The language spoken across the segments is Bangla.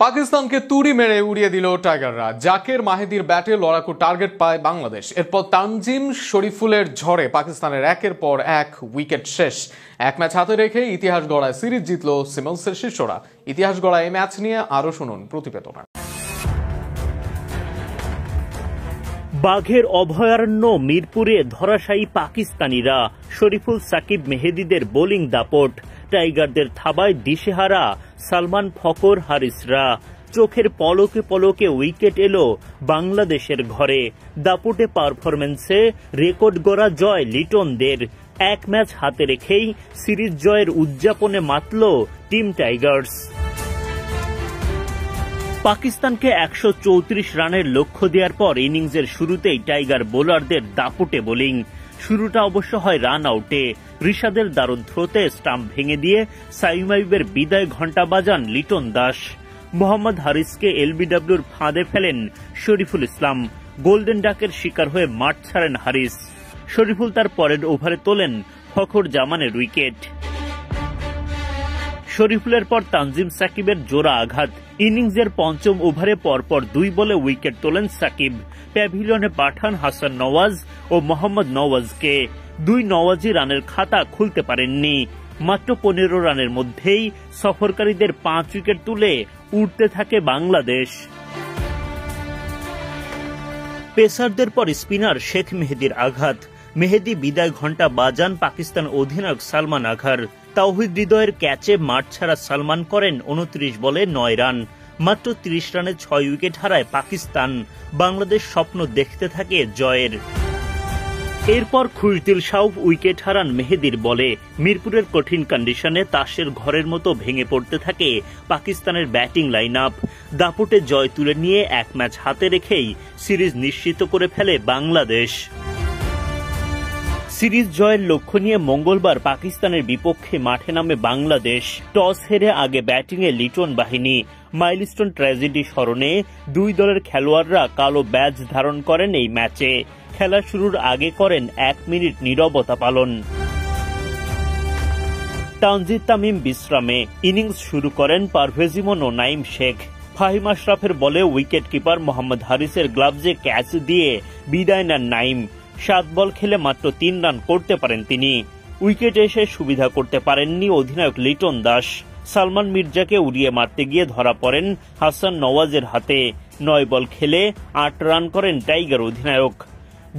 পাকিস্তানকে তুড়ি মেরে উড়িয়ে দিল টাইগাররা। জাকের মাহেদির ব্যাটে লড়াকু টার্গেট পায় বাংলাদেশ। এরপর তানজিম শরীফুলের ঝড়ে পাকিস্তানের একের পর এক উইকেট শেষ। এক ম্যাচ হাতে রেখে ইতিহাস গড়ায় সিরিজ জিতল সিমন্সের শিষ্যরা। ইতিহাস গড়া এই ম্যাচ নিয়ে আরো শুনুন প্রতিবেদনে। বাঘের অভয়ারণ্য মিরপুরে ধরাশায়ী পাকিস্তানিরা। শরীফুল, সাকিব, মেহেদিদের বোলিং দাপট। টাইগারদের থাবায় দিশেহারা সালমান, ফকর, হারিসরা। চোখের পলকে পলকে উইকেট এলো বাংলাদেশের ঘরে। দাপটে পারফরমেন্সে রেকর্ড গড়া জয় লিটনদের। এক ম্যাচ হাতে রেখেই সিরিজ জয়ের উদযাপনে মাতল টিম টাইগার্স। পাকিস্তানকে 134 রানের লক্ষ্য দেওয়ার পর ইনিংসের শুরুতেই টাইগার বোলারদের দাপুটে বোলিং। শুরুটা অবশ্য হয় রান আউটে। রিশাদের দারুণ থ্রোতে স্টাম্প ভেঙে দিয়ে সাইম আইয়ুবের বিদায় ঘণ্টা বাজান লিটন দাস। মোহাম্মদ হারিসকে এলবিডব্লিউর ফাঁদে ফেলেন শরীফুল ইসলাম। গোল্ডেন ডাকের শিকার হয়ে মাঠ ছাড়েন হারিস। শরীফুল তার পরের ওভারে তোলেন ফখর জামানের উইকেট। শরীফুলের পর তানজিম সাকিবের জোড়া আঘাত। ইনিংসের পঞ্চম ওভারে পরপর 2 বলে উইকেট তোলেন সাকিব। প্যাভিলিয়নে পাঠান হাসান নওয়াজ ও মোহাম্মদ নওয়াজকে। 2 নওয়াজি রানের খাতা খুলতে পারেননি। মাত্র 15 রানের মধ্যেই সফরকারীদের 5 উইকেট তুলে উঠতে থাকে বাংলাদেশ। পেসারদের পর স্পিনার শেখ মেহেদির আঘাত। মেহেদি বিদায় ঘণ্টা বাজান পাকিস্তান অধিনায়ক সালমান আঘার। তাওহিদ হৃদয়ের ক্যাচে মাঠ ছাড়া সালমান করেন 29 বলে 9 রান। মাত্র 30 রানে 6 উইকেট হারায় পাকিস্তান। বাংলাদেশ স্বপ্ন দেখতে থাকে জয়ের। এরপর খুশদিল শাউফ উইকেট হারান মেহেদির বলে। মিরপুরের কঠিন কন্ডিশনে তাসের ঘরের মতো ভেঙে পড়তে থাকে পাকিস্তানের ব্যাটিং লাইন আপ। দাপুটে জয় তুলে নিয়ে এক ম্যাচ হাতে রেখেই সিরিজ নিশ্চিত করে ফেলে বাংলাদেশ। সিরিজ জয়ের লক্ষ্য নিয়ে মঙ্গলবার পাকিস্তানের বিপক্ষে মাঠে নামে বাংলাদেশ। টস হেরে আগে ব্যাটিংয়ে লিটন বাহিনী। মাইলস্টোন ট্র্যাজেডি স্মরণে 2 দলের খেলোয়াড়রা কালো ব্যাজ ধারণ করেন এই ম্যাচে। খেলা শুরুর আগে করেন 1 মিনিট নীরবতা পালন। তানজিদ তামিম বিশ্রামে। ইনিংস শুরু করেন পারভেজ ইমন ও নাইম শেখ। ফাহিম আশরাফের বলে উইকেট কিপার মোহাম্মদ হারিসের গ্লাভসে ক্যাচ দিয়ে বিদায় নেন নাইম। 7 বল খেলে মাত্র 3 রান করতে পারেন তিনি। উইকেট এসে সুবিধা করতে পারেননি অধিনায়ক লিটন দাস। সালমান মির্জাকে উড়িয়ে মারতে গিয়ে ধরা পড়েন হাসান নওয়াজের হাতে। 9 বল খেলে 8 রান করেন টাইগার অধিনায়ক।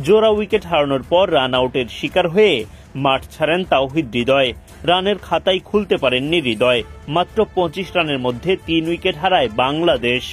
জোড়া উইকেট হারানোর পর রান আউটের শিকার হয়ে মাঠ ছাড়েন তাওহিদ হৃদয়। রানের খাতাই খুলতে পারেননি হৃদয়। মাত্র 25 রানের মধ্যে 3 উইকেট হারায় বাংলাদেশ।